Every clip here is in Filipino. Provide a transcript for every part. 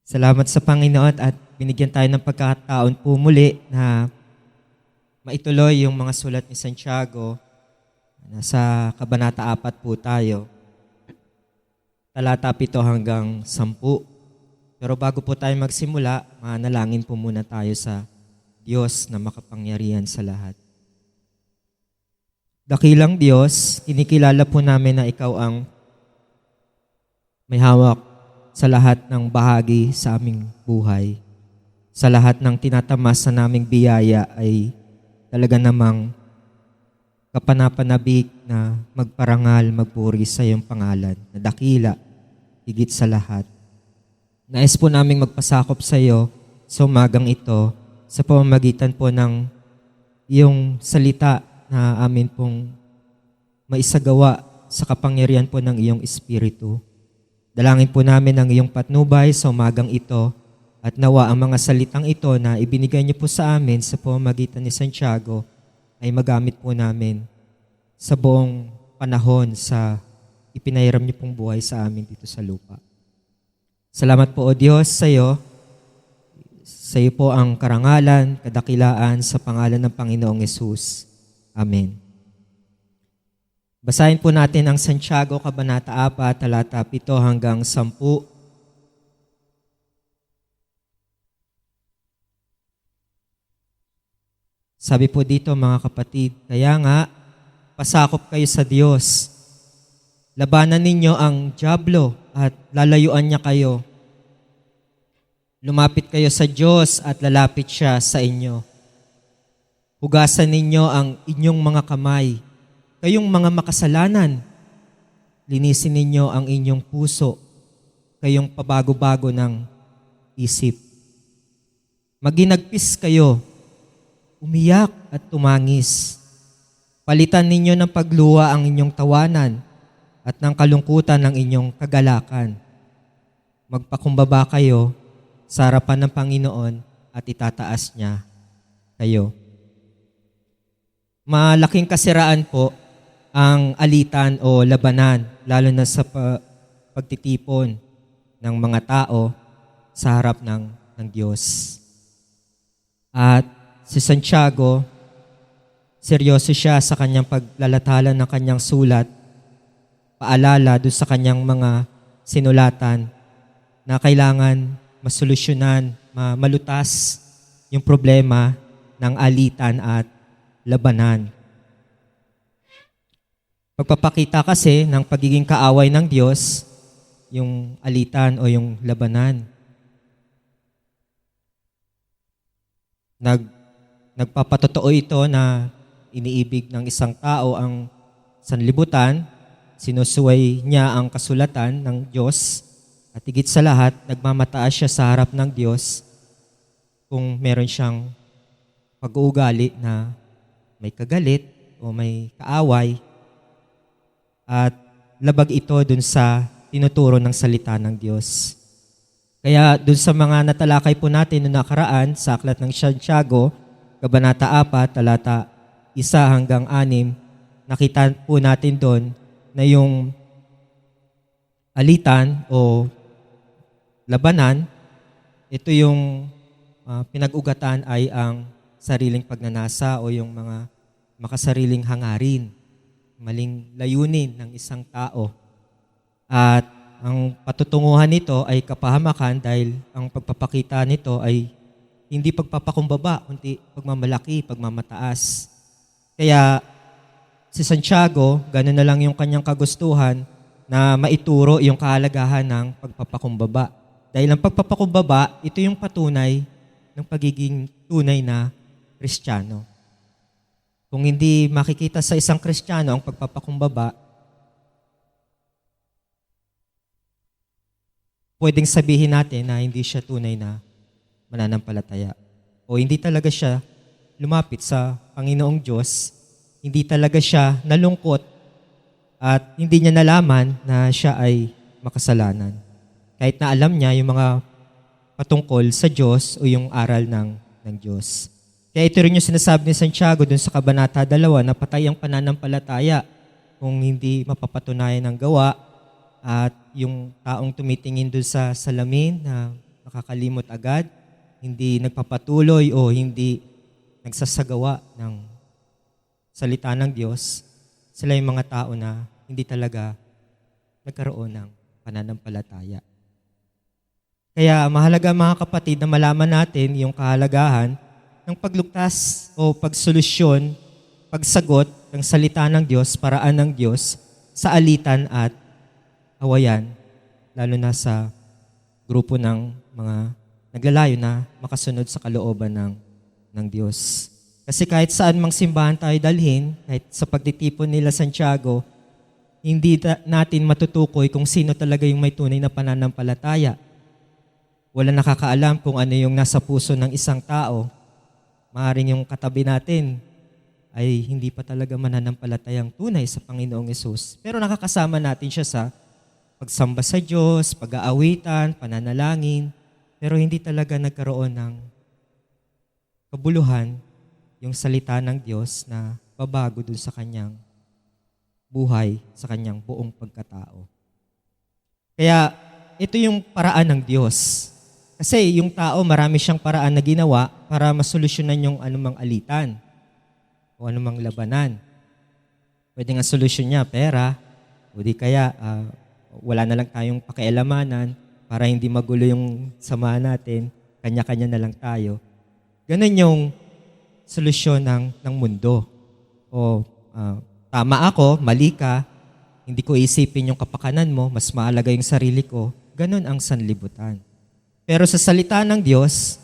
Salamat sa Panginoon at binigyan tayo ng pagkakataon po muli na maituloy yung mga sulat ni Santiago. Nasa Kabanata 4 po tayo, talata 7 hanggang 10. Pero bago po tayo magsimula, manalangin po muna tayo sa Diyos na makapangyarihan sa lahat. Dakilang Diyos, kinikilala po namin na Ikaw ang may hawak sa lahat ng bahagi sa aming buhay. Sa lahat ng tinatamasa naming biyaya ay talaga namang kapanapanabik na magparangal, magpuri sa iyong pangalan, na dakila, higit sa lahat. Nais po naming magpasakop sa iyo sa umagang ito sa pamamagitan po ng iyong salita na amin pong maisagawa sa kapangyarihan po ng iyong Espiritu. Dalangin po namin ang iyong patnubay sa umagang ito at nawa ang mga salitang ito na ibinigay niyo po sa amin sa pamamagitan ni Santiago ay magamit po namin sa buong panahon sa ipinahiram niyo pong buhay sa amin dito sa lupa. Salamat po o Diyos sa iyo. Sa iyo po ang karangalan, kadakilaan sa pangalan ng Panginoong Yesus. Amen. Basahin po natin ang Santiago, Kabanata 4, talata 7 hanggang 10. Sabi po dito mga kapatid, kaya nga, pasakop kayo sa Diyos. Labanan ninyo ang dyablo at lalayuan niya kayo. Lumapit kayo sa Diyos at lalapit siya sa inyo. Hugasan ninyo ang inyong mga kamay, kayong mga makasalanan. Linisin ninyo ang inyong puso, kayong pabago-bago ng isip. Maginagpis kayo, umiyak at tumangis. Palitan ninyo ng pagluha ang inyong tawanan at ng kalungkutan ng inyong kagalakan. Magpakumbaba kayo sa harapan ng Panginoon at itataas niya kayo. Malaking kasiraan po ang alitan o labanan, lalo na sa pagtitipon ng mga tao sa harap ng Diyos. At si Santiago, seryoso siya sa kanyang paglalathala ng kanyang sulat, paalala doon sa kanyang mga sinulatan na kailangan masolusyonan, malutas yung problema ng alitan at labanan. Pagpapakita kasi ng pagiging kaaway ng Diyos, yung alitan o yung labanan. Nagpapatotoo ito na iniibig ng isang tao ang sanlibutan, sinusuway niya ang kasulatan ng Diyos, at higit sa lahat, nagmamataas siya sa harap ng Diyos kung meron siyang pag-uugali na may kagalit o may kaaway, at labag ito dun sa tinuturo ng salita ng Diyos. Kaya dun sa mga natalakay po natin noong nakaraan sa aklat ng Santiago, Kabanata 4, talata 1 hanggang 6, nakita po natin doon na yung alitan o labanan, ito yung pinag-ugatan ay ang sariling pagnanasa o yung mga makasariling hangarin, maling layunin ng isang tao. At ang patutunguhan nito ay kapahamakan dahil ang pagpapakita nito ay hindi pagpapakumbaba, kundi pagmamalaki, pagmamataas. Kaya si Santiago, gano'n na lang yung kanyang kagustuhan na maituro yung kahalagahan ng pagpapakumbaba. Dahil ang pagpapakumbaba, ito yung patunay ng pagiging tunay na Kristiyano. Kung hindi makikita sa isang Kristiyano ang pagpapakumbaba, pwedeng sabihin natin na hindi siya tunay na mananampalataya. O hindi talaga siya lumapit sa Panginoong Diyos, hindi talaga siya nalungkot at hindi niya nalaman na siya ay makasalanan. Kahit na alam niya yung mga patungkol sa Diyos o yung aral ng Diyos. Kaya ito rin yung sinasabi ni Santiago dun sa Kabanata 2 na patay ang pananampalataya kung hindi mapapatunayan ng gawa, at yung taong tumitingin dun sa salamin na nakakalimot agad, hindi nagpapatuloy o hindi nagsasagawa ng salita ng Diyos, sila yung mga tao na hindi talaga nagkaroon ng pananampalataya. Kaya mahalaga mga kapatid na malaman natin yung kahalagahan ng pagluktas o pagsolusyon, pagsagot ng salita ng Diyos, paraan ng Diyos sa alitan at awayan, lalo na sa grupo ng mga naglalayo na makasunod sa kalooban ng Diyos. Kasi kahit saan mang simbahan tayo dalhin, kahit sa pagtitipon nila Santiago, hindi natin matutukoy kung sino talaga yung may tunay na pananampalataya. Wala nakakaalam kung ano yung nasa puso ng isang tao. Maaaring yung katabi natin ay hindi pa talaga mananampalatayang tunay sa Panginoong Hesus. Pero nakakasama natin siya sa pagsamba sa Diyos, pag-aawitan, pananalangin, pero hindi talaga nagkaroon ng kabuluhan yung salita ng Diyos na babago dun sa kanyang buhay, sa kanyang buong pagkatao. Kaya ito yung paraan ng Diyos. Kasi yung tao, marami siyang paraan na ginawa para masolusyonan yung anumang alitan o anumang labanan. Pwede nga solusyon niya, pera, o di kaya wala na lang tayong pakialamanan para hindi magulo yung samahan natin, kanya-kanya na lang tayo. Ganun yung solusyon ng mundo. O tama ako, mali ka, hindi ko isipin yung kapakanan mo, mas mahalaga yung sarili ko. Ganun ang sanlibutan. Pero sa salita ng Diyos,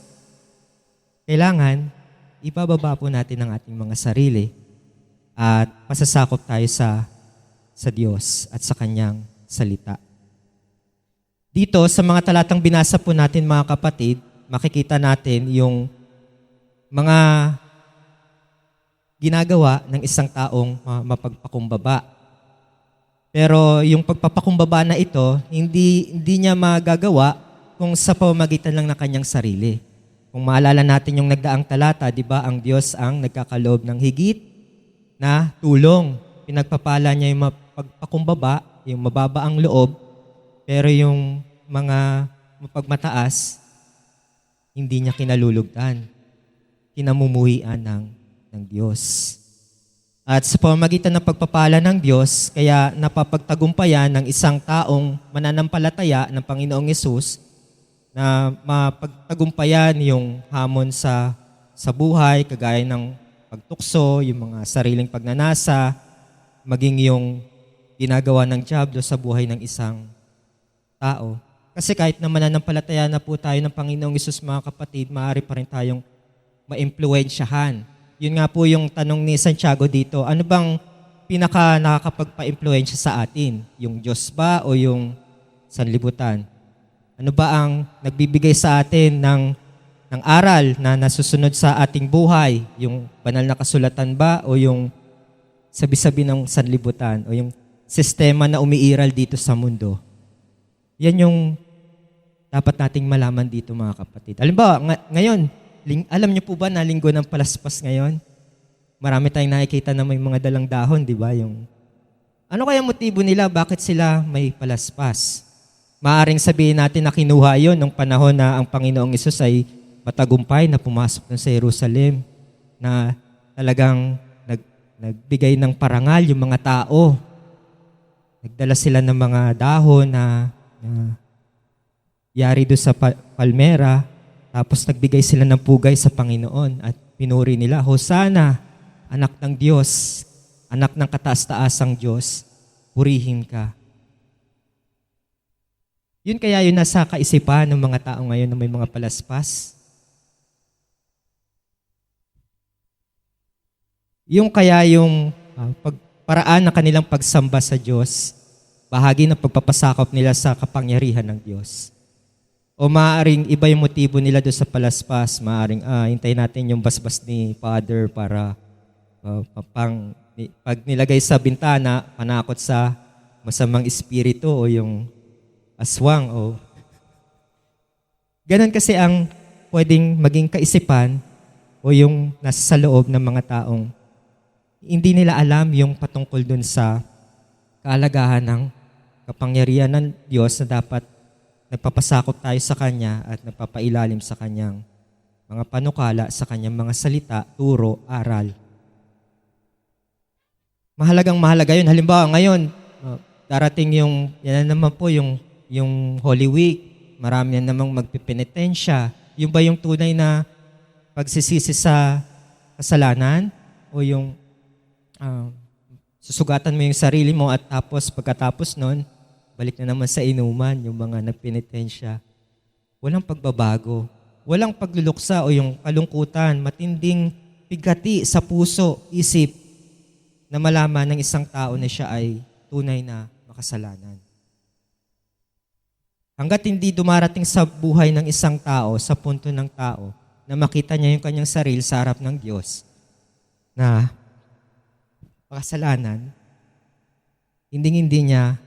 kailangan ibababa po natin ang ating mga sarili at pasasakop tayo sa Diyos at sa Kanyang salita. Dito, sa mga talatang binasa po natin mga kapatid, makikita natin yung mga ginagawa ng isang taong mapagpakumbaba. Pero yung pagpapakumbaba na ito, hindi niya magagawa kung sa pamamagitan lang ng kanyang sarili. Kung maalala natin yung nagdaang talata, di ba, ang Diyos ang nagkakaloob ng higit na tulong. Pinagpapala niya yung pagpakumbaba, yung mababa ang loob, pero yung mga mapagmataas, hindi niya kinalulugdan. Kinamumuhian ng Diyos. At sa pamamagitan ng pagpapala ng Diyos, kaya napapagtagumpayan ng isang taong mananampalataya ng Panginoong Hesus na mapagtagumpayan yung hamon sa buhay, kagaya ng pagtukso, yung mga sariling pagnanasa, maging yung ginagawa ng diablo sa buhay ng isang tao. Kasi kahit na mananampalataya na po tayo ng Panginoong Hesus mga kapatid, maaari pa rin tayong maimpluwensyahan. Yun nga po yung tanong ni Santiago dito, ano bang pinaka nakakapagpa-impluwensya sa atin? Yung Diyos ba o yung sanlibutan? Ano ba ang nagbibigay sa atin ng aral na nasusunod sa ating buhay? Yung banal na kasulatan ba o yung sabi-sabi ng sanlibutan o yung sistema na umiiral dito sa mundo? Yan yung dapat nating malaman dito mga kapatid. Halimbawa, ngayon, alam niyo po ba na linggo ng palaspas ngayon? Marami tayong nakikita na may mga dalang dahon, di ba? Ano kaya motibo nila? Bakit sila may palaspas? Maaring sabihin natin na kinuha yun nung panahon na ang Panginoong Hesus ay matagumpay na pumasok dun sa Jerusalem, na talagang nagbigay ng parangal yung mga tao. Nagdala sila ng mga dahon na yari doon sa palmera, tapos nagbigay sila ng pugay sa Panginoon at pinuri nila, Hosana, anak ng Diyos, anak ng kataas-taasang Diyos, purihin ka. Yun kaya yun nasa kaisipan ng mga tao ngayon na may mga palaspas. Yung kaya yung paraan ng kanilang pagsamba sa Diyos, bahagi ng pagpapasakop nila sa kapangyarihan ng Diyos. O maaaring iba yung motibo nila doon sa palaspas, maaaring hintayin natin yung basbas ni Father para pag nilagay sa bintana, panakot sa masamang espiritu o yung aswang o ganon kasi ang pwedeng maging kaisipan o yung nasa sa loob ng mga taong hindi nila alam yung patungkol dun sa kahalagahan ng kapangyarihan ng Diyos na dapat nagpapasakop tayo sa Kanya at nagpapailalim sa Kanyang mga panukala, sa Kanyang mga salita, turo, aral. Mahalaga yun. Halimbawa, ngayon, darating yan na naman po yung Holy Week. Marami na namang magpipenitensya. Yung ba yung tunay na pagsisisi sa kasalanan? O yung susugatan mo yung sarili mo at tapos pagkatapos nun, balik na naman sa inuman yung mga nagpenitensya. Walang pagbabago. Walang pagluluksa o yung kalungkutan, matinding bigati sa puso, isip, na malaman ng isang tao na siya ay tunay na makasalanan. Hanggat hindi dumarating sa buhay ng isang tao, sa punto ng tao, na makita niya yung kanyang sarili sa harap ng Diyos, na makasalanan, hindi niya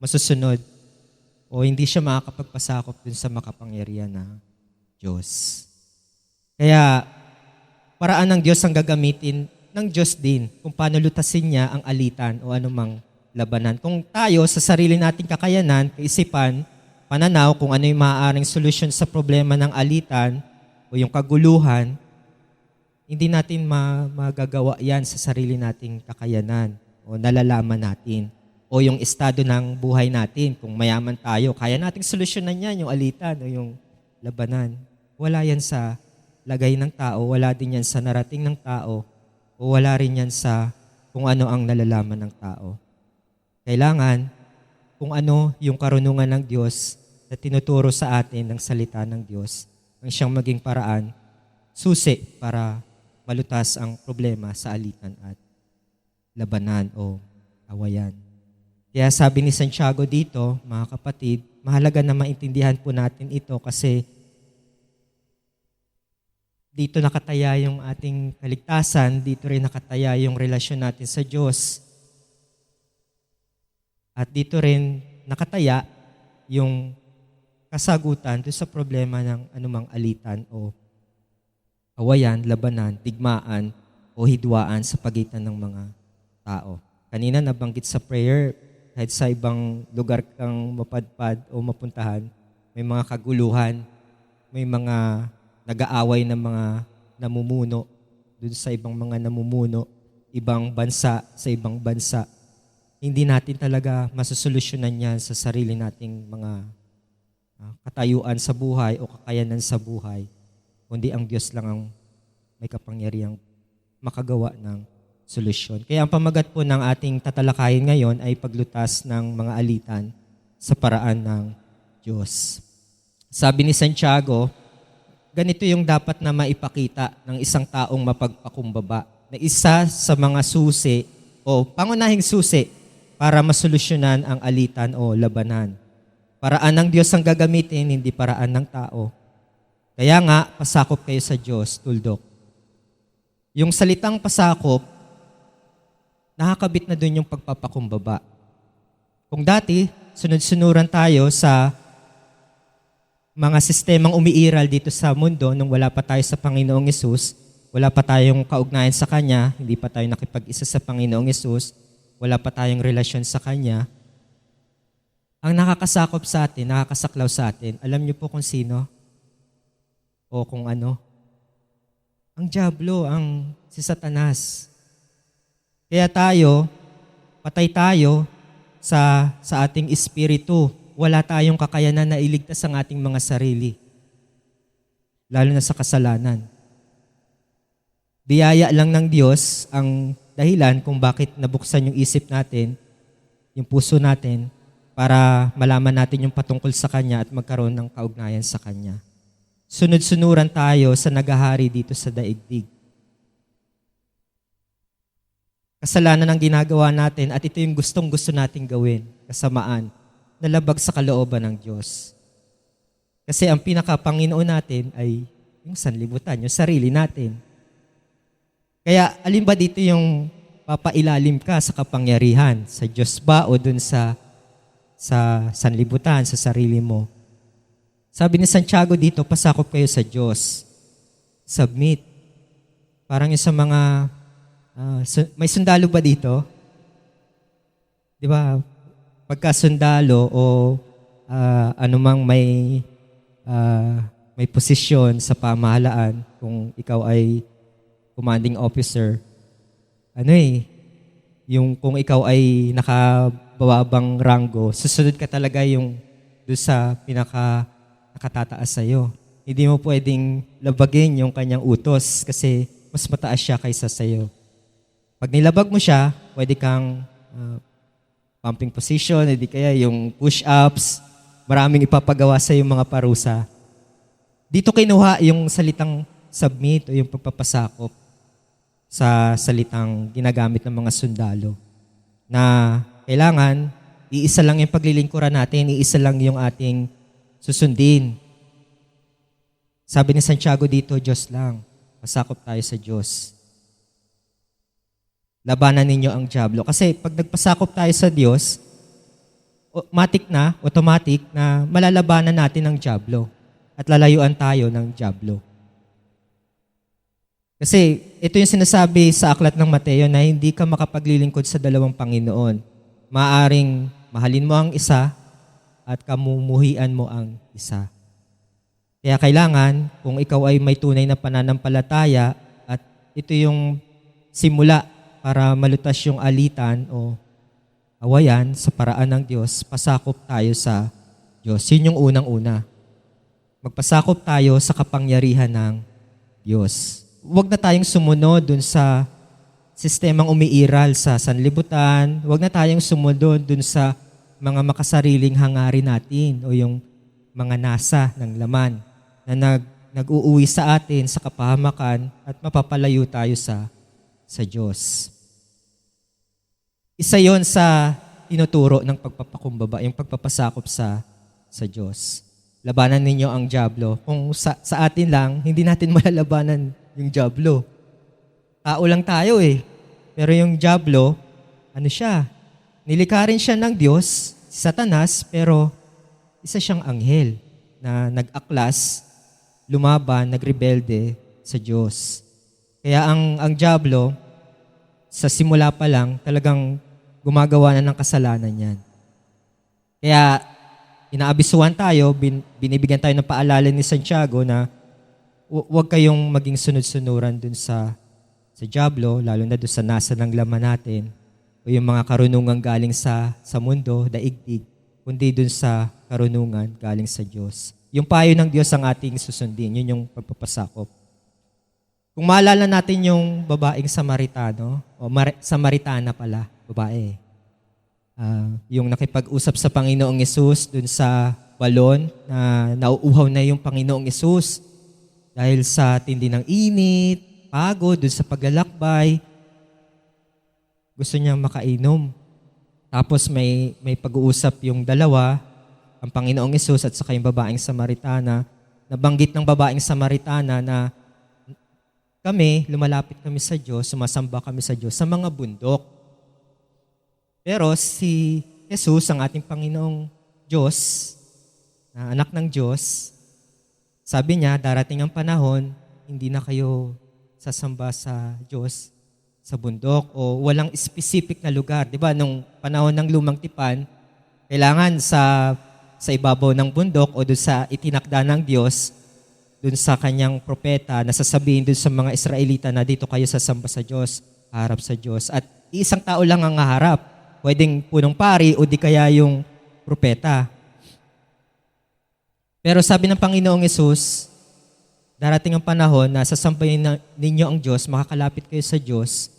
masusunod o hindi siya makakapagpasakop dun sa makapangyarihan na Diyos. Kaya, paraan ng Diyos ang gagamitin ng Diyos din kung paano lutasin niya ang alitan o anumang labanan. Kung tayo sa sarili nating kakayanan, kaisipan, pananaw, kung ano yung maaaring solusyon sa problema ng alitan o yung kaguluhan, hindi natin magagawa yan sa sarili nating kakayanan o nalalaman natin. O yung estado ng buhay natin, kung mayaman tayo, kaya nating solusyonan yan, yung alitan o yung labanan. Wala yan sa lagay ng tao, wala din yan sa narating ng tao, o wala rin yan sa kung ano ang nalalaman ng tao. Kailangan kung ano yung karunungan ng Diyos na tinuturo sa atin ng salita ng Diyos, ang siyang maging paraan, susi para malutas ang problema sa alitan at labanan o awayan. Kaya sabi ni Santiago dito, mga kapatid, mahalaga na maintindihan po natin ito kasi dito nakataya yung ating kaligtasan, dito rin nakataya yung relasyon natin sa Diyos. At dito rin nakataya yung kasagutan doon sa problema ng anumang alitan o awayan, labanan, digmaan o hidwaan sa pagitan ng mga tao. Kanina nabanggit sa prayer, kahit sa ibang lugar kang mapadpad o mapuntahan, may mga kaguluhan, may mga nag-aaway ng mga namumuno doon sa ibang mga namumuno, ibang bansa sa ibang bansa. Hindi natin talaga masusolusyonan yan sa sarili nating mga katayuan sa buhay o kakayanan sa buhay, kundi ang Diyos lang ang may kapangyarihang makagawa ng solusyon. Kaya ang pamagat po ng ating tatalakayin ngayon ay paglutas ng mga alitan sa paraan ng Diyos. Sabi ni Santiago, ganito yung dapat na maipakita ng isang taong mapagpakumbaba, na isa sa mga susi o pangunahing susi para masolusyonan ang alitan o labanan. Paraan ng Diyos ang gagamitin, hindi paraan ng tao. Kaya nga, pasakop kayo sa Diyos, tuldok. Yung salitang pasakop, nakakabit na dun yung pagpapakumbaba. Kung dati, sunod-sunuran tayo sa mga sistemang umiiral dito sa mundo nung wala pa tayo sa Panginoong Yesus, wala pa tayong kaugnayan sa Kanya, hindi pa tayo nakipag-isa sa Panginoong Yesus, wala pa tayong relasyon sa Kanya, ang nakakasakop sa atin, nakakasaklaw sa atin, alam niyo po kung sino? O kung ano? Ang dyablo, si Satanas. Kaya patay tayo sa ating espiritu. Wala tayong kakayanan na iligtas ang ating mga sarili. Lalo na sa kasalanan. Biyaya lang ng Diyos ang dahilan kung bakit nabuksan yung isip natin, yung puso natin, para malaman natin yung patungkol sa Kanya at magkaroon ng kaugnayan sa Kanya. Sunod-sunuran tayo sa naghahari dito sa daigdig. Kasalanan ang ginagawa natin at ito yung gustong-gusto nating gawin, kasamaan, na labag sa kalooban ng Diyos. Kasi ang pinaka-Panginoon natin ay yung sanlibutan, yung sarili natin. Kaya alin ba dito yung papailalim ka sa kapangyarihan? Sa Diyos ba o dun sa sanlibutan, sa sarili mo? Sabi ni Santiago dito, pasakop kayo sa Diyos. Submit. Parang yung sa mga may sundalo ba dito? Di ba? pagkasundalo o anumang may posisyon sa pamahalaan, kung ikaw ay commanding officer, yung kung ikaw ay nakababang ranggo, susunod ka talaga yung doon sa nakatataas sa'yo. Hindi mo pwedeng labagin yung kanyang utos kasi mas mataas siya kaysa sa'yo. Pag nilabag mo siya, pwede kang pumping position, hindi kaya yung push-ups, maraming ipapagawa sa yung mga parusa. Dito kinuha yung salitang submit o yung pagpapasakop sa salitang ginagamit ng mga sundalo na kailangan iisa lang yung paglilingkuran natin, iisa lang yung ating susundin. Sabi ni Santiago dito, Diyos lang. Pasakop tayo sa Diyos. Labanan ninyo ang dyablo. Kasi pag nagpasakop tayo sa Diyos, automatic na malalabanan natin ang dyablo at lalayuan tayo ng dyablo. Kasi ito yung sinasabi sa aklat ng Mateo na hindi ka makapaglilingkod sa dalawang Panginoon. Maaring mahalin mo ang isa at kamumuhian mo ang isa. Kaya kailangan, kung ikaw ay may tunay na pananampalataya at ito yung simula para malutas yung alitan o awayan sa paraan ng Diyos, pasakop tayo sa Diyos. Yun yung unang-una. Magpasakop tayo sa kapangyarihan ng Diyos. Huwag na tayong sumunod dun sa sistemang umiiral sa sanlibutan. Huwag na tayong sumunod dun sa mga makasariling hangarin natin o yung mga nasa ng laman na nag-uuwi sa atin sa kapahamakan at mapapalayo tayo sa Diyos. Isa yon sa tinuturo ng pagpapakumbaba, yung pagpapasakop sa Diyos. Labanan ninyo ang dyablo. Kung sa atin lang, hindi natin malalabanan yung dyablo. Tao lang tayo eh. Pero yung dyablo, nilikha rin siya ng Diyos, si Satanas, pero isa siyang anghel na nag-aklas, lumaban, nagrebelde sa Diyos. Kaya ang dyablo, sa simula pa lang, talagang gumagawa na ng kasalanan yan. Kaya inaabisuhan tayo, binibigyan tayo ng paalala ni Santiago na huwag kayong maging sunod-sunuran dun sa dyablo, lalo na dun sa nasa ng laman natin, o yung mga karunungan galing sa mundo, daigdig, kundi dun sa karunungan galing sa Diyos. Yung payo ng Diyos ang ating susundin, yun yung pagpapasakop. Kung maalala natin yung babaeng Samaritano, Samaritana pala, babae, yung nakipag-usap sa Panginoong Yesus dun sa balon na nauuhaw na yung Panginoong Yesus dahil sa tindi ng init, pagod, dun sa paglalakbay, gusto niyang makainom. Tapos may pag-uusap yung dalawa, ang Panginoong Yesus at saka yung babaeng Samaritana. Nabanggit ng babaeng Samaritana na lumalapit kami sa Diyos, sumasamba kami sa Diyos sa mga bundok. Pero si Jesus, ang ating Panginoong Diyos, na anak ng Diyos, sabi niya, darating ang panahon, hindi na kayo sasamba sa Diyos sa bundok o walang specific na lugar. Diba, nung panahon ng lumang tipan, kailangan sa ibabaw ng bundok o doon sa itinakda ng Diyos, doon sa kanyang propeta, na sasabihin doon sa mga Israelita na dito kayo sasamba sa Diyos, harap sa Diyos. At isang tao lang ang haharap. Pwedeng punong pari o di kaya yung propeta. Pero sabi ng Panginoong Yesus, darating ang panahon na sasambahin ninyo ang Diyos, makakalapit kayo sa Diyos,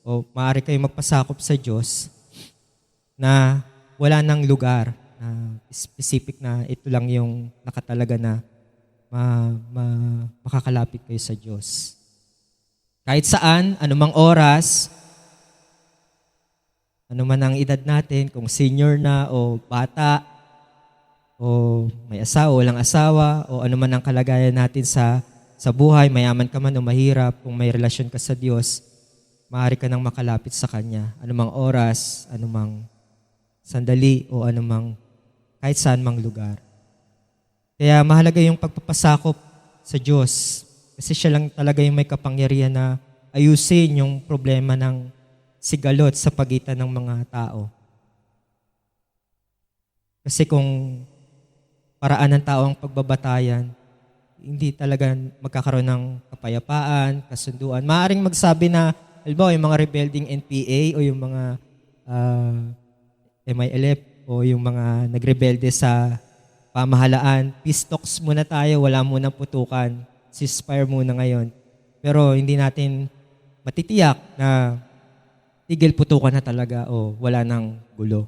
o maaari kayo magpasakop sa Diyos, na wala nang lugar na specific na ito lang yung nakatalaga na makakalapit kayo sa Diyos. Kahit saan, anumang oras, anuman ang edad natin, kung senior na o bata, o may asawa, walang asawa, o anuman ang kalagayan natin sa buhay, mayaman ka man o mahirap, kung may relasyon ka sa Diyos, maaari ka nang makalapit sa Kanya. Anumang oras, anumang sandali, o anumang kahit saan mang lugar. Kaya mahalaga yung pagpapasakop sa Diyos. Kasi siya lang talaga yung may kapangyarihan na ayusin yung problema ng sigalot sa pagitan ng mga tao. Kasi kung paraan ng tao ang pagbabatayan, hindi talaga magkakaroon ng kapayapaan, kasunduan. Maaaring magsabi na, halimbawa, yung mga rebelding NPA o yung mga ah, MILF o yung mga nagrebelde sa pamahalaan, peace talks muna tayo, wala munang putukan, ceasefire muna ngayon. Pero hindi natin matitiyak na tigil putukan na talaga o wala nang gulo.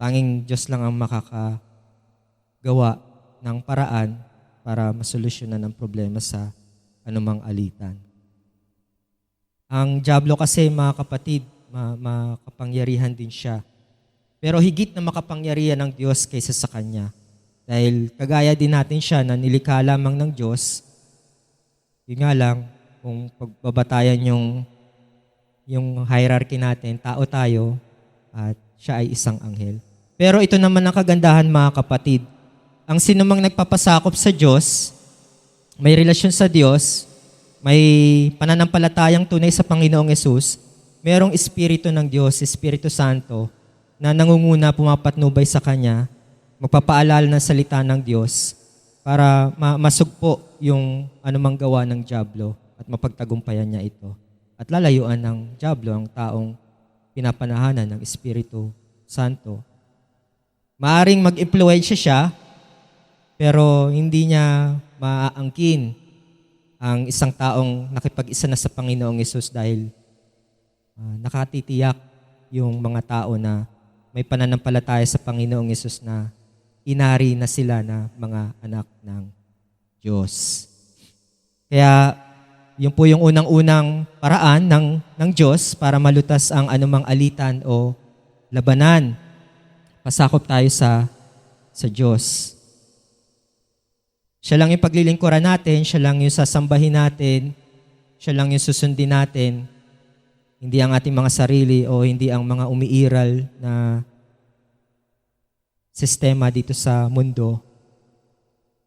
Tanging Diyos lang ang makakagawa ng paraan para masolusyonan ang problema sa anumang alitan. Ang dyablo kasi, mga kapatid, makapangyarihan din siya. Pero higit na makapangyarihan ng Diyos kaysa sa Kanya. Dahil kagaya din natin siya na nilikha lamang ng Diyos, yun nga lang, kung pagbabatayan yung hierarchy natin, tao tayo, at siya ay isang anghel. Pero ito naman ang kagandahan, mga kapatid. Ang sinumang nagpapasakop sa Diyos, may relasyon sa Diyos, may pananampalatayang tunay sa Panginoong Yesus, merong Espiritu ng Diyos, Espiritu Santo, na nangunguna, pumapatnubay sa Kanya, magpapaalala ng salita ng Diyos para masugpo yung anumang gawa ng dyablo at mapagtagumpayan niya ito. At lalayuan ng dyablo ang taong pinapanahanan ng Espiritu Santo. Maaring mag-impluwensya siya, pero hindi niya maaangkin ang isang taong nakipag-isa na sa Panginoong Yesus dahil nakatitiyak yung mga tao na may pananampalataya sa Panginoong Yesus na inari na sila na mga anak ng Diyos. Kaya yun po yung unang-unang paraan ng Diyos para malutas ang anumang alitan o labanan. Pasakop tayo sa Diyos. Siya lang yung paglilingkuran natin, siya lang yung sasambahin natin, siya lang yung susundin natin, hindi ang ating mga sarili o hindi ang mga umiiral na sistema dito sa mundo.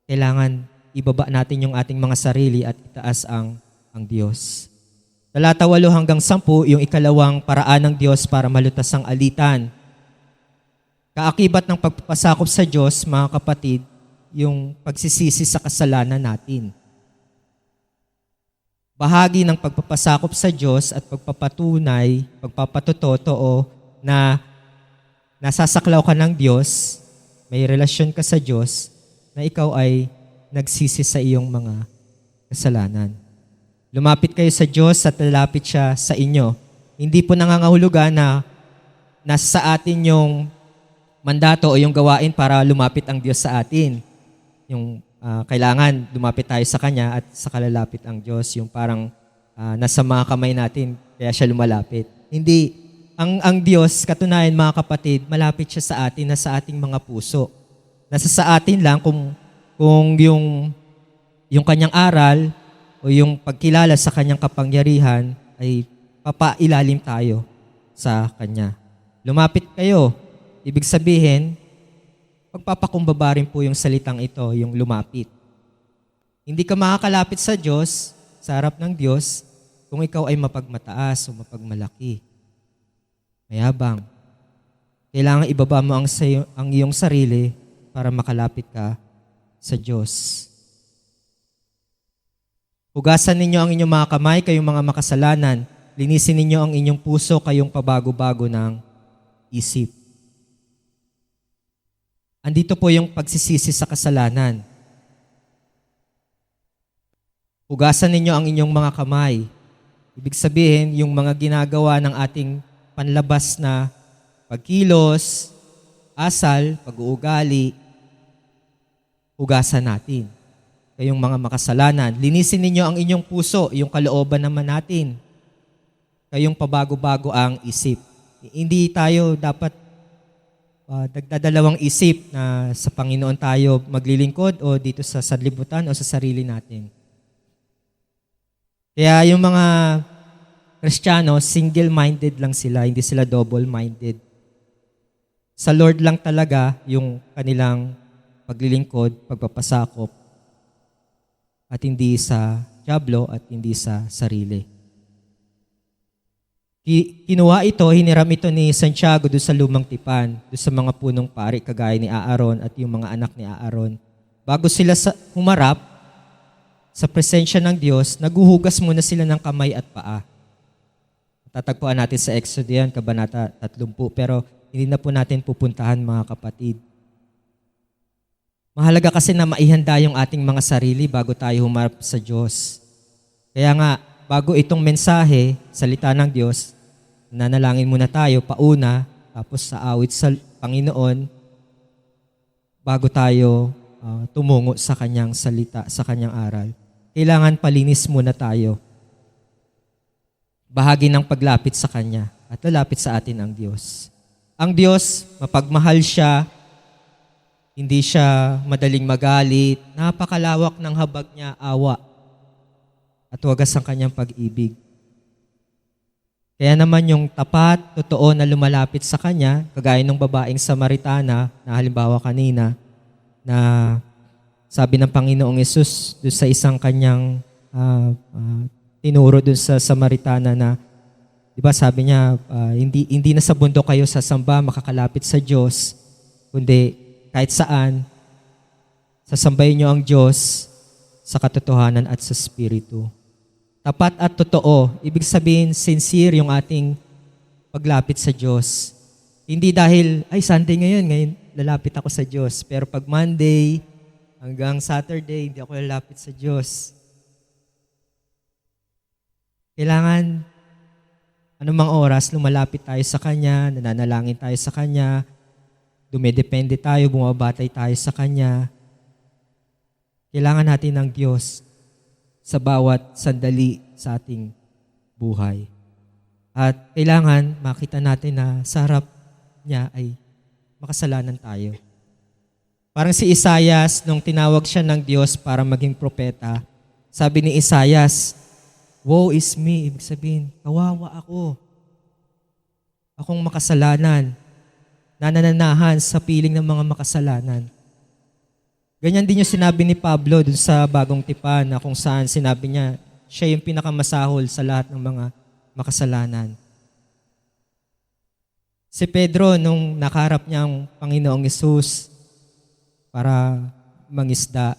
Kailangan ibaba natin yung ating mga sarili at itaas ang Diyos. Talata 8 hanggang 10, yung ikalawang paraan ng Diyos para malutas ang alitan. Kaakibat ng pagpapasakop sa Diyos, mga kapatid, yung pagsisisi sa kasalanan natin. Bahagi ng pagpapasakop sa Diyos at pagpapatunay, pagpapatotoo na nasasaklaw ka ng Diyos, may relasyon ka sa Diyos, na ikaw ay nagsisi sa iyong mga kasalanan. Lumapit kayo sa Diyos at lalapit siya sa inyo. Hindi po nangangahulugan na nasa atin yung mandato o yung gawain para lumapit ang Diyos sa atin. Yung kailangan lumapit tayo sa Kanya at saka lalapit ang Diyos. Yung parang nasa mga kamay natin, kaya siya lumalapit. Hindi. Ang Diyos, katunayan mga kapatid, malapit siya sa atin, nasa ating mga puso. Nasa sa atin lang kung yung Kanyang aral o yung pagkilala sa Kanyang kapangyarihan ay papailalim tayo sa Kanya. Lumapit kayo. Ibig sabihin, pagpapakumbaba rin po yung salitang ito, yung lumapit. Hindi ka makakalapit sa Diyos, sa harap ng Diyos, kung ikaw ay mapagmataas o mapagmalaki. Mayabang. Kailangan ibaba mo ang iyong sarili para makalapit ka sa Diyos. Hugasan ninyo ang inyong mga kamay, kayong mga makasalanan. Linisin ninyo ang inyong puso, kayong pabago-bago ng isip. Andito po yung pagsisisi sa kasalanan. Hugasan ninyo ang inyong mga kamay. Ibig sabihin, yung mga ginagawa ng ating panlabas na pagkilos, asal, pag-uugali, hugasan natin. Kayong mga makasalanan. Linisin ninyo ang inyong puso, yung kalooban naman natin. Kayong pabago-bago ang isip. Hindi tayo dapat nagdadalawang isip na sa Panginoon tayo maglilingkod o dito sa sanlibutan o sa sarili natin. Kaya yung mga Kristiyano, single-minded lang sila, hindi sila double-minded. Sa Lord lang talaga yung kanilang paglilingkod, pagpapasakop, at hindi sa dyablo at hindi sa sarili. Kinuha ito, hiniram ito ni Santiago doon sa lumang tipan, doon sa mga punong pari kagaya ni Aaron at yung mga anak ni Aaron. Bago sila humarap sa presensya ng Diyos, naguhugas muna sila ng kamay at paa. Tatagpuan natin sa Exodus yan, Kabanata 30, pero hindi na po natin pupuntahan mga kapatid. Mahalaga kasi na maihanda yung ating mga sarili bago tayo humarap sa Diyos. Kaya nga, bago itong mensahe, salita ng Diyos, nanalangin muna tayo pauna, tapos sa awit sa Panginoon, bago tayo tumungo sa kanyang salita, sa kanyang aral. Kailangan palinis muna tayo. Bahagi ng paglapit sa Kanya at lalapit sa atin ang Diyos. Ang Diyos, mapagmahal siya, hindi siya madaling magalit, napakalawak ng habag niya, awa, at wagas ang kanyang pag-ibig. Kaya naman yung tapat, totoo na lumalapit sa Kanya, kagaya ng babaeng Samaritana, na halimbawa kanina, na sabi ng Panginoong Yesus doon sa isang kanyang tinuro doon sa Samaritana na, di ba sabi niya, hindi na sa bundok kayo sasamba, makakalapit sa Diyos, kundi kahit saan, sasambahin niyo ang Diyos sa katotohanan at sa Espiritu. Tapat at totoo, ibig sabihin, sincere yung ating paglapit sa Diyos. Hindi dahil, Sunday ngayon lalapit ako sa Diyos. Pero pag Monday hanggang Saturday, hindi ako lalapit sa Diyos. Kailangan, anumang oras, lumalapit tayo sa Kanya, nananalangin tayo sa Kanya, dumedepende tayo, bumabatay tayo sa Kanya. Kailangan natin ng Diyos sa bawat sandali sa ating buhay. At kailangan makita natin na sa harap niya ay makasalanan tayo. Parang si Isaias, nung tinawag siya ng Diyos para maging propeta, sabi ni Isaias, "Woe is me," ibig sabihin, kawawa ako. Akong makasalanan, nanananahan sa piling ng mga makasalanan. Ganyan din yung sinabi ni Pablo dun sa Bagong Tipan na kung saan sinabi niya, siya yung pinakamasahol sa lahat ng mga makasalanan. Si Pedro, nung nakaharap niya ang Panginoong Yesus para mangisda,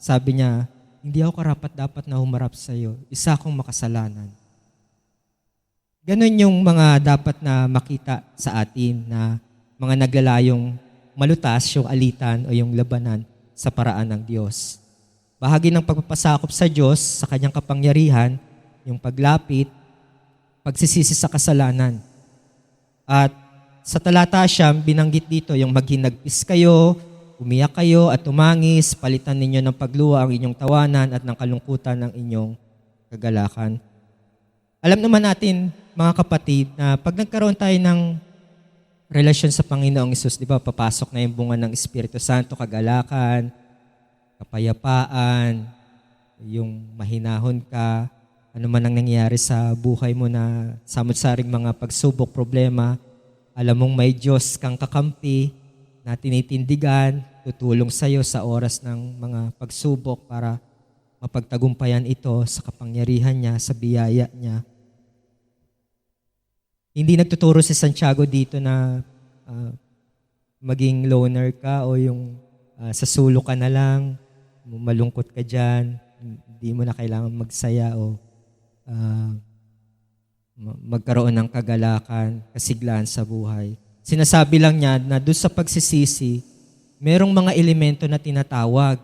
sabi niya, hindi ako karapat-dapat na humarap sa iyo. Isa akong makasalanan. Ganon yung mga dapat na makita sa atin na mga naglalayong malutas yung alitan o yung labanan sa paraan ng Diyos. Bahagi ng pagpapasakop sa Diyos, sa kanyang kapangyarihan, yung paglapit, pagsisisi sa kasalanan. At sa talata siyam, binanggit dito yung maghinagpis kayo, umiyak kayo at tumangis, palitan ninyo ng pagluha ang inyong tawanan at ng kalungkutan ng inyong kagalakan. Alam naman natin, mga kapatid, na pag nagkaroon tayo ng relasyon sa Panginoong Hesus, di ba, papasok na yung bunga ng Espiritu Santo, kagalakan, kapayapaan, yung mahinahon ka, ano man ang nangyayari sa buhay mo na samot-saring mga pagsubok, problema, alam mong may Diyos kang kakampi na tinitindigan, tutulong sa'yo sa oras ng mga pagsubok para mapagtagumpayan ito sa kapangyarihan niya, sa biyaya niya. Hindi nagtuturo si Santiago dito na maging loner ka o yung sa sulok ka na lang, malungkot ka dyan, hindi mo na kailangan magsaya o magkaroon ng kagalakan, kasiglahan sa buhay. Sinasabi lang niya na doon sa pagsisisi, merong mga elemento na tinatawag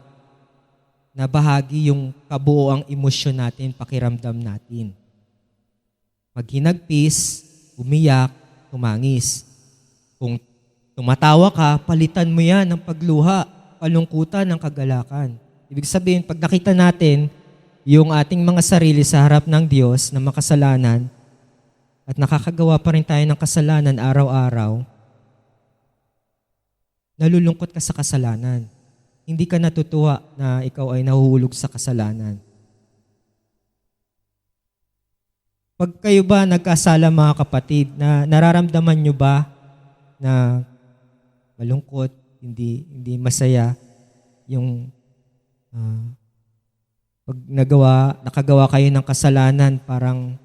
na bahagi yung kabuoang emosyon natin, pakiramdam natin. Maghinagpis, umiyak, tumangis. Kung tumatawa ka, palitan mo yan ng pagluha, kalungkutan ng kagalakan. Ibig sabihin, pag nakita natin yung ating mga sarili sa harap ng Diyos na makasalanan at nakakagawa pa rin tayo ng kasalanan araw-araw, nalulungkot ka sa kasalanan. Hindi ka natutuwa na ikaw ay nahuhulog sa kasalanan. Pag kayo ba nagkasala mga kapatid, na nararamdaman nyo ba na malungkot, hindi masaya yung pag nakagawa kayo ng kasalanan, parang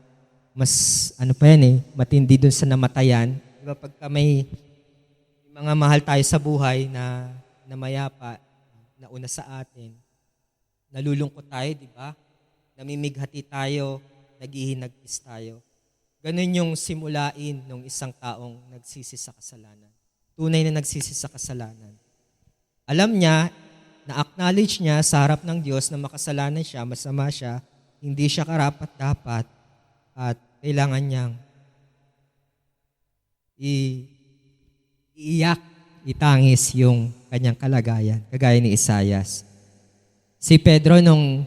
mas ano pa yan matindi dun sa namatayan. Diba pagka may mga mahal tayo sa buhay na namayapa, na una sa atin, nalulungkot tayo, di ba? Namimighati tayo, naghihinagpis tayo. Ganun yung simulain ng isang taong nagsisi sa kasalanan. Tunay na nagsisi sa kasalanan. Alam niya, na-acknowledge niya sa harap ng Diyos na makasalanan siya, masama siya, hindi siya karapat-dapat, at kailangan niyang iiyak, itangis yung kanyang kalagayan, kagaya ni Isaias. Si Pedro nung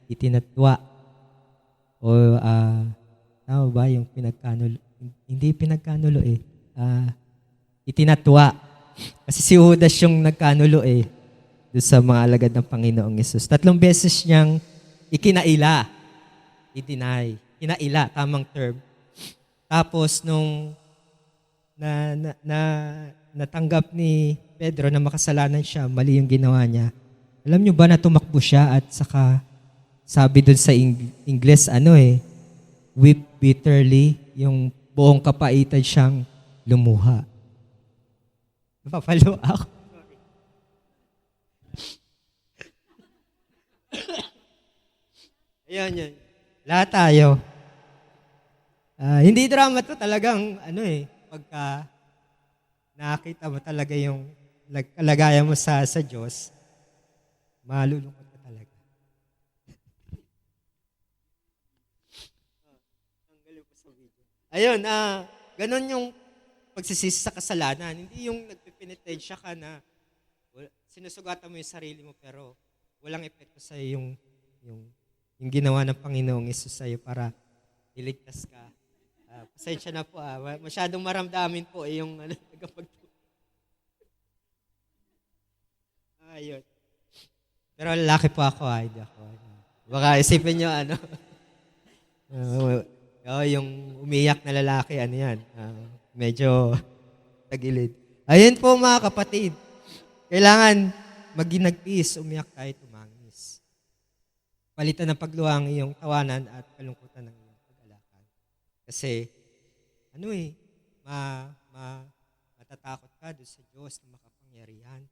itinatwa. O, tama ba yung pinagkanulo? Hindi pinagkanulo itinatwa. Kasi si Judas yung nagkanulo doon sa mga alagad ng Panginoong Yesus. 3 beses niyang ikinaila. I-deny. Kinaila, tamang term. Tapos nung natanggap ni Pedro na makasalanan siya, mali yung ginawa niya. Alam niyo ba na tumakbo siya at saka sabi doon sa Ingles, weep bitterly, yung buong kapaitan siyang lumuha. Napapalo ako. Ayan. Lahat tayo. Hindi drama to, talagang pagka nakita mo talaga yung kalagayan mo sa Diyos, malulungkot ka talaga. Ayun, ganun yung pagsisisi sa kasalanan. Hindi yung nagpipinitensya ka na sinusugatan mo yung sarili mo pero walang epekto sa yung ginawa ng Panginoong Yesus sa iyo para iligtas ka. Pasensya na po masyadong maramdamin po yung ayun. Pero lalaki po ako, hindi ako. Baka isipin nyo yung umiyak na lalaki, yan. Medyo tagilid. Ayun po mga kapatid. Kailangan maginagpis, umiyak tayo, tumangis. Palitan ng pagluwang iyong tawanan at kalungkutan ng iyong pag-alakan. Kasi, matatakot ka doon sa Diyos na makapangyarihan.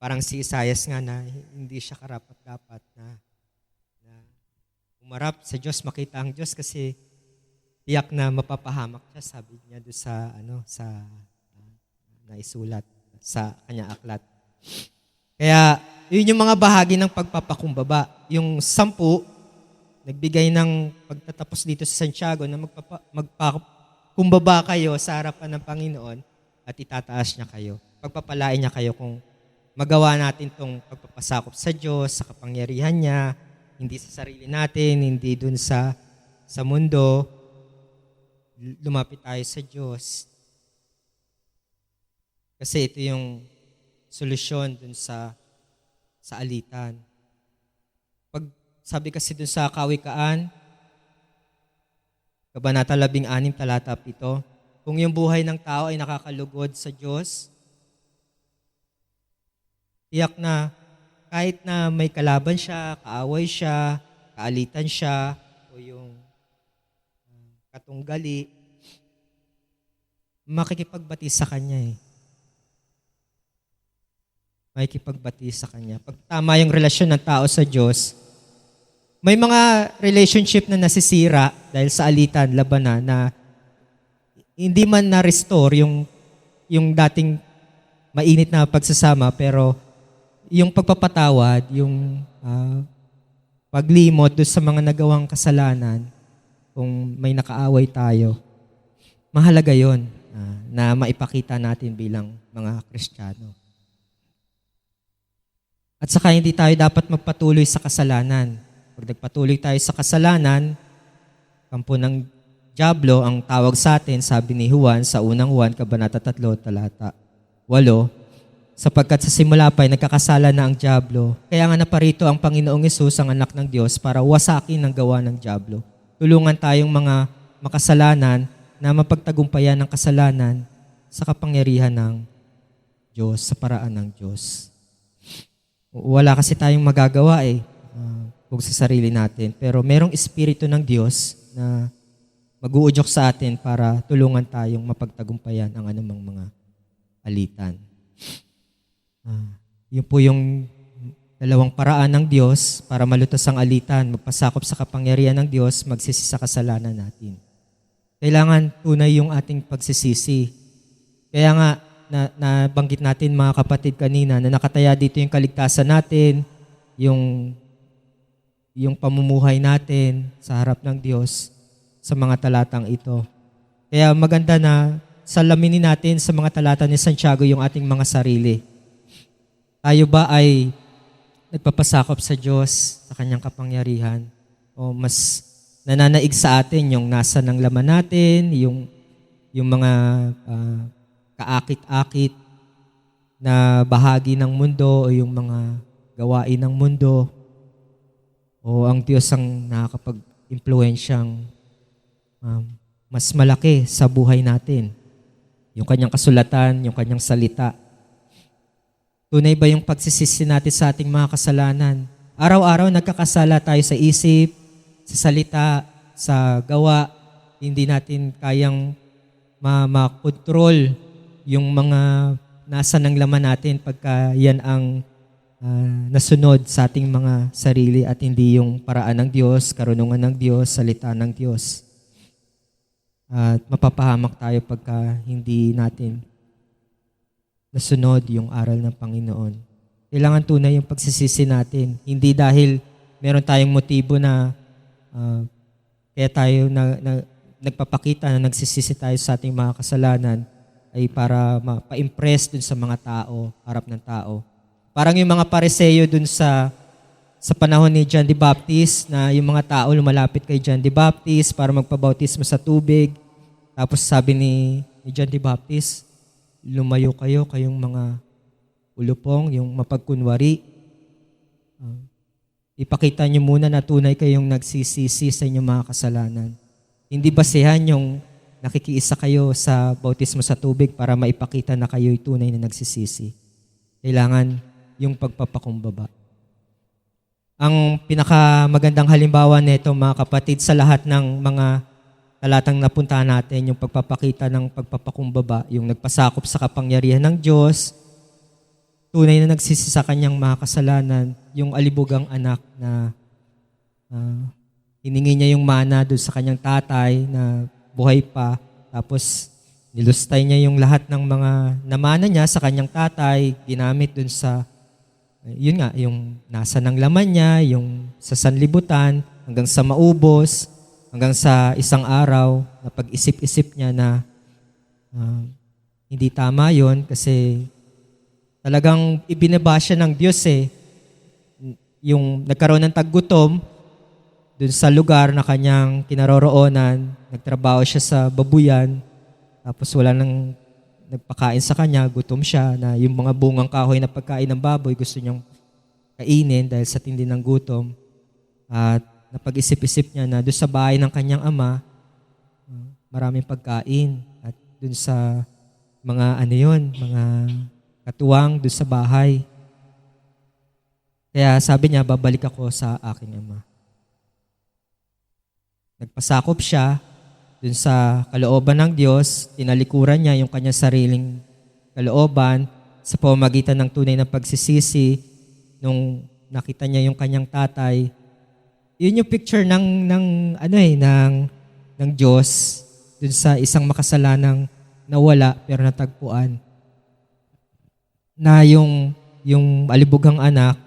Parang si Isaias nga na hindi siya karapat-dapat na umarap sa Diyos, makita ang Diyos kasi tiyak na mapapahamak siya, sabi niya doon sa naisulat sa kanya aklat. Kaya, yun yung mga bahagi ng pagpapakumbaba. Yung 10, nagbigay ng pagtatapos dito sa Santiago na magpakumbaba kayo sa harapan ng Panginoon at itataas niya kayo. Pagpapalain niya kayo kung magawa natin itong pagpapasakop sa Diyos, sa kapangyarihan niya, hindi sa sarili natin, hindi dun sa mundo, lumapit tayo sa Diyos. Kasi ito yung solusyon dun sa alitan. Pag sabi kasi dun sa Kawikaan, Kabanata 16, talata 7, kung yung buhay ng tao ay nakakalugod sa Diyos, tiyak na kahit na may kalaban siya, kaaway siya, kaalitan siya, o yung katunggali, makikipagbati sa Kanya Makikipagbati sa Kanya. Pag tama yung relasyon ng tao sa Diyos, may mga relationship na nasisira dahil sa alitan, labanan, na hindi man na-restore yung dating mainit na pagsasama, pero yung pagpapatawad, yung paglimot doon sa mga nagawang kasalanan, kung may nakaaway tayo, mahalaga yon na maipakita natin bilang mga Kristiyano. At saka hindi tayo dapat magpatuloy sa kasalanan. Pag nagpatuloy tayo sa kasalanan, kampo ng dyablo ang tawag sa atin, sabi ni Juan sa unang Juan, Kabanata 3, talata 8, sapagkat sa simula pa ay nagkakasala na ang dyablo. Kaya nga naparito ang Panginoong Hesus, ang anak ng Diyos, para wasakin ang gawa ng dyablo. Tulungan tayong mga makasalanan na mapagtagumpayan ng kasalanan sa kapangyarihan ng Diyos, sa paraan ng Diyos. Wala kasi tayong magagawa kung sa sarili natin. Pero merong Espiritu ng Diyos na mag-uudyok sa atin para tulungan tayong mapagtagumpayan ang anumang mga alitan. Yun po yung dalawang paraan ng Diyos para malutas ang alitan, magpasakop sa kapangyarihan ng Diyos, magsisi sa kasalanan natin. Kailangan tunay yung ating pagsisisi. Kaya nga, nabanggit natin mga kapatid kanina, na nakataya dito yung kaligtasan natin, yung pamumuhay natin sa harap ng Diyos sa mga talatang ito. Kaya maganda na salaminin natin sa mga talata ni Santiago yung ating mga sarili. Tayo ba ay nagpapasakop sa Diyos, sa kanyang kapangyarihan, o mas nananaig sa atin yung nasa ng laman natin, yung mga kaakit-akit na bahagi ng mundo o yung mga gawain ng mundo, o ang Diyos ang nakakapag-impluensyang mas malaki sa buhay natin. Yung kanyang kasulatan, yung kanyang salita. Tunay ba yung pagsisisi natin sa ating mga kasalanan? Araw-araw nagkakasala tayo sa isip, sa salita, sa gawa. Hindi natin kayang makontrol yung mga nasa ng laman natin pagka yan ang nasunod sa ating mga sarili at hindi yung paraan ng Diyos, karunungan ng Diyos, salita ng Diyos. At mapapahamak tayo pagka hindi natin nasunod yung aral ng Panginoon. Kailangan tunay yung pagsisisi natin. Hindi dahil meron tayong motibo na kaya tayo nagpapakita na nagsisisi tayo sa ating mga kasalanan ay para ma-impress dun sa mga tao, harap ng tao. Parang yung mga Pariseo dun sa panahon ni John the Baptist, na yung mga tao lumalapit kay John the Baptist para magpabautismo sa tubig. Tapos sabi ni John the Baptist, lumayo kayo, kayong mga ulupong, yung mapagkunwari. Ipakita nyo muna na tunay kayong nagsisisi sa inyong mga kasalanan. Hindi basehan yung nakikiisa kayo sa bautismo sa tubig para maipakita na kayo'y tunay na nagsisisi. Kailangan yung pagpapakumbaba. Ang pinakamagandang halimbawa nito, mga kapatid, sa lahat ng mga talatang napuntahan natin, yung pagpapakita ng pagpapakumbaba, yung nagpasakop sa kapangyarihan ng Diyos, tunay na nagsisi sa kanyang mga kasalanan, yung alibugang anak na hiningi niya yung mana doon sa kanyang tatay na buhay pa, tapos nilustay niya yung lahat ng mga namana niya sa kanyang tatay, ginamit doon sa, yun nga, yung nasa ng laman niya, yung sa sanlibutan, hanggang sa maubos, hanggang sa isang araw na pag-isip-isip niya na hindi tama yon kasi talagang ibinaba siya ng Diyos eh. Yung nagkaroon ng taggutom dun sa lugar na kanyang kinaroroonan, nagtrabaho siya sa babuyan, tapos wala nang nagpakain sa kanya, gutom siya, na yung mga bungang kahoy na pagkain ng baboy gusto niyang kainin dahil sa tindi ng gutom. At napag-isip-isip niya na doon sa bahay ng kanyang ama, maraming pagkain. At doon sa mga mga katuwang doon sa bahay. Kaya sabi niya, babalik ako sa aking ama. Nagpasakop siya doon sa kalooban ng Diyos, tinalikuran niya yung kanyang sariling kalooban sa pamamagitan ng tunay na pagsisisi. Nung nakita niya yung kanyang tatay, yun yung picture ng Diyos dun sa isang makasalanang nawala pero natagpuan. Na yung alibugang anak,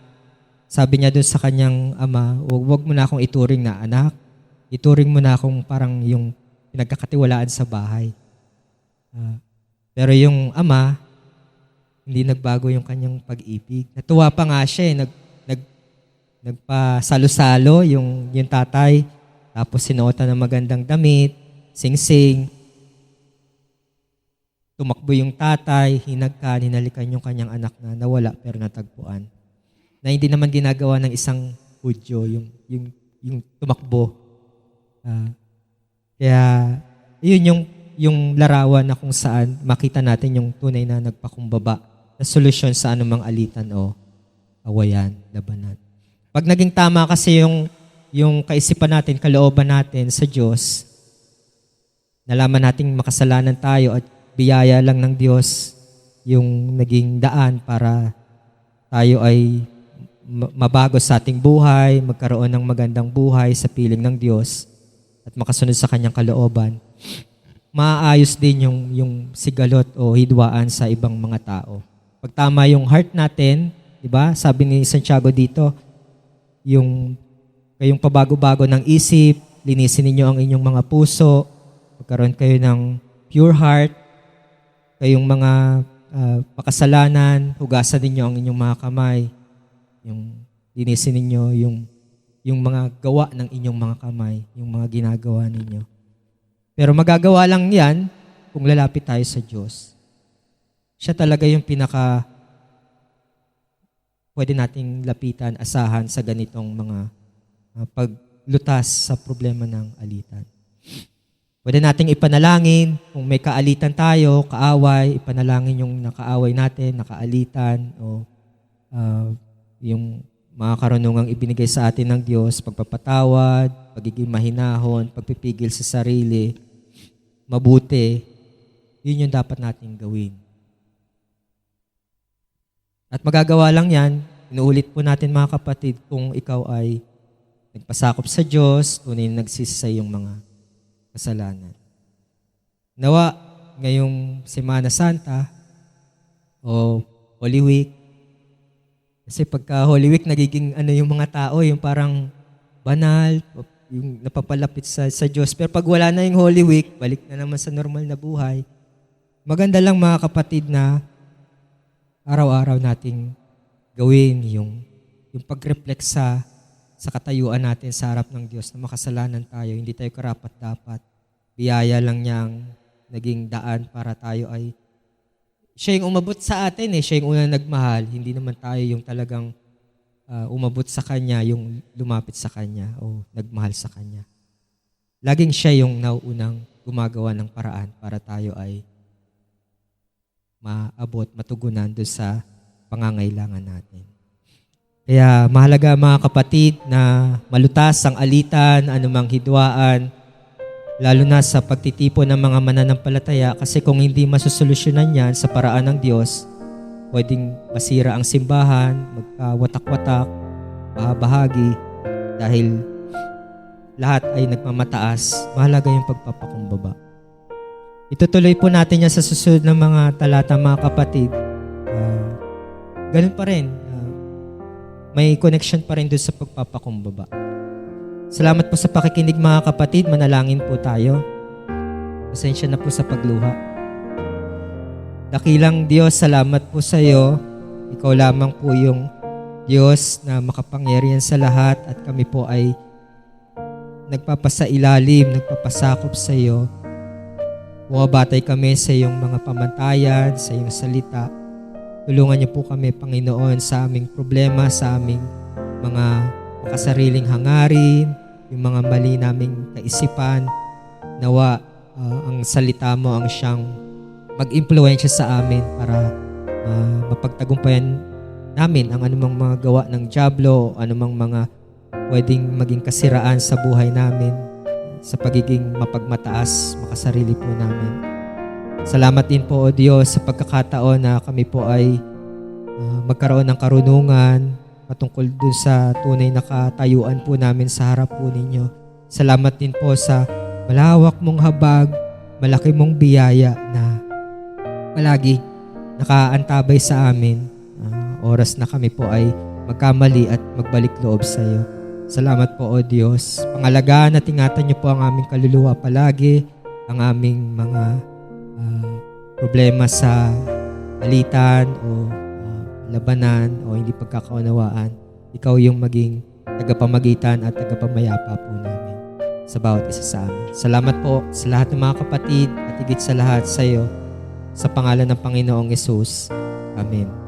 sabi niya dun sa kanyang ama, wag mo na akong ituring na anak, ituring mo na akong parang yung pinagkakatiwalaan sa bahay. Pero yung ama, hindi nagbago yung kanyang pag-ibig. Natuwa pa nga siya nagpasalo-salo yung tatay, tapos sinuotan ng magandang damit, sing-sing. Tumakbo yung tatay, hinalikan yung kanyang anak na nawala pero natagpuan. Na hindi naman ginagawa ng isang Hudyo, yung tumakbo. Kaya yun yung larawan na kung saan makita natin yung tunay na nagpakumbaba na solusyon sa anumang alitan o awayan, labanan. Pag naging tama kasi yung kaisipan natin, kalooban natin sa Diyos, nalaman nating makasalanan tayo at biyaya lang ng Diyos yung naging daan para tayo ay mabago sa ating buhay, magkaroon ng magandang buhay sa piling ng Diyos at makasunod sa kanyang kalooban. Maayos din yung sigalot o hidwaan sa ibang mga tao. Pag tama yung heart natin, di ba? Sabi ni Santiago dito, kayong pabago-bago ng isip, linisin ninyo ang inyong mga puso, magkaroon kayo ng pure heart, kayong mga makasalanan, hugasan ninyo ang inyong mga kamay, linisin ninyo yung mga gawa ng inyong mga kamay, yung mga ginagawa ninyo. Pero magagawa lang yan kung lalapit tayo sa Diyos. Siya talaga yung pwede nating lapitan, asahan sa ganitong mga paglutas sa problema ng alitan. Pwede nating ipanalangin kung may kaalitan tayo, kaaway, ipanalangin yung nakaaway natin, nakaalitan, o yung mga karunungang ibinigay sa atin ng Diyos, pagpapatawad, pagiging mahinahon, pagpipigil sa sarili, mabuti, yun yung dapat nating gawin. At magagawa lang yan, inuulit po natin mga kapatid, kung ikaw ay nagpasakop sa Diyos, tunay na nagsisi sa iyong mga kasalanan. Nawa, ngayong Semana Santa o Holy Week, kasi pagka Holy Week, nagiging yung mga tao, yung parang banal, yung napapalapit sa Diyos. Pero pag wala na yung Holy Week, balik na naman sa normal na buhay. Maganda lang mga kapatid na araw-araw nating gawin yung pag-reflect sa katayuan natin sa harap ng Diyos na makasalanan tayo, hindi tayo karapat-dapat. Biyaya lang niyang naging daan para tayo ay siya yung umabot sa atin siya yung unang nagmahal, hindi naman tayo yung talagang umabot sa Kanya, yung lumapit sa Kanya o nagmahal sa Kanya. Laging siya yung nauunang gumagawa ng paraan para tayo ay maabot, matugunan doon sa pangangailangan natin. Kaya mahalaga mga kapatid na malutas ang alitan, anumang hidwaan, lalo na sa pagtitipon ng mga mananampalataya, kasi kung hindi masusolusyonan yan sa paraan ng Diyos, pwedeng masira ang simbahan, magkawatak-watak, bahagi dahil lahat ay nagmamataas. Mahalaga yung pagpapakumbaba. Itutuloy po natin yan sa susunod ng mga talata mga kapatid. Ganun pa rin. May connection pa rin doon sa pagpapakumbaba. Salamat po sa pakikinig mga kapatid. Manalangin po tayo. Pasensya na po sa pagluha. Dakilang Diyos, salamat po sa iyo. Ikaw lamang po yung Diyos na makapangyarihan sa lahat at kami po ay nagpapasailalim, nagpapasakop sa iyo. Bumabatay kami sa iyong mga pamantayan, sa iyong salita. Tulungan niyo po kami, Panginoon, sa aming problema, sa aming mga makasariling hangarin, yung mga mali naming kaisipan. Nawa, ang salita mo ang siyang mag-impluwensya sa amin para mapagtagumpayan namin ang anumang mga gawa ng dyablo o anumang mga pwedeng maging kasiraan sa buhay namin sa pagiging mapagmataas, makasarili po namin. Salamat din po, O Diyos, sa pagkakataon na kami po ay magkaroon ng karunungan patungkol dun sa tunay na katayuan po namin sa harap po ninyo. Salamat din po sa malawak mong habag, malaki mong biyaya na palagi nakaantabay sa amin. Oras na kami po ay magkamali at magbalik loob sa iyo. Salamat po, O Diyos. Pangalagaan at ingatan niyo po ang aming kaluluwa palagi, ang aming mga problema sa alitan o labanan o hindi pagkakaunawaan. Ikaw yung maging tagapamagitan at tagapamayapa po namin sa bawat isa sa amin. Salamat po sa lahat ng mga kapatid at higit sa lahat sa iyo, sa pangalan ng Panginoong Yesus. Amen.